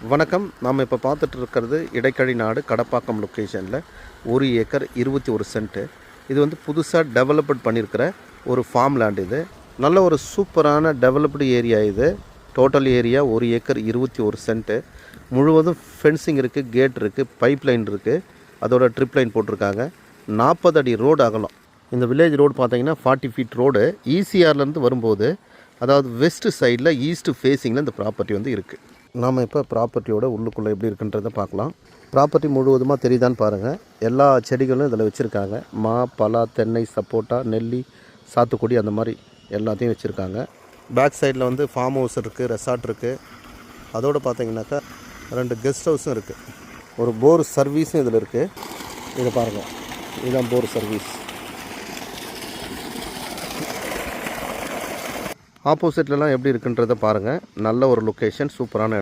வணக்கம். நாம் இப்போ பார்த்துட்டு இருக்கிறது இடைக்கழி நாடு கடப்பாக்கம் லொக்கேஷனில் 1 ஏக்கர் 21 சென்ட்டு. இது வந்து புதுசாக டெவலப்ட் பண்ணியிருக்கிற ஒரு ஃபார்ம் லேண்ட். இது நல்ல ஒரு சூப்பரான டெவலப்டு ஏரியா. இது டோட்டல் ஏரியா 1 ஏக்கர் 21 சென்ட்டு. முழுவதும் ஃபென்சிங் இருக்குது, கேட் இருக்குது, பைப் லைன் இருக்குது, அதோட ட்ரிப் லைன் போட்டிருக்காங்க. 40 அடி ரோடு அகலம். இந்த வில்லேஜ் ரோடு பார்த்தீங்கன்னா 40 ஃபீட் ரோடு. ஈசிஆர்லேருந்து வரும்போது, அதாவது வெஸ்ட் சைடில் ஈஸ்ட் ஃபேஸிங்கில் இந்த ப்ராப்பர்ட்டி வந்து இருக்குது. நாம் இப்போ ப்ராப்பர்ட்டியோட உள்ளுக்குள்ளே எப்படி இருக்குன்றதை பார்க்கலாம். ப்ராப்பர்ட்டி முழுவதுமாக தெரியுதான்னு பாருங்கள். எல்லா செடிகளும் இதில் வச்சுருக்காங்க. மா, பலா, தென்னை, சப்போட்டா, நெல்லி, சாத்துக்குடி, அந்த மாதிரி எல்லாத்தையும் வச்சுருக்காங்க. பேக் சைடில் வந்து ஃபார்ம் ஹவுஸ் இருக்குது, ரெசார்ட் இருக்குது. அதோடு பார்த்தீங்கன்னாக்கா 2 கெஸ்ட் ஹவுஸும் இருக்குது. ஒரு போர் சர்வீஸும் இதில் இருக்குது. இதை பாருங்கள், இதுதான் போர் சர்வீஸ். ஆப்போசிட்லலாம் எப்படி இருக்குன்றதை பாருங்கள். நல்ல ஒரு லொக்கேஷன், சூப்பரான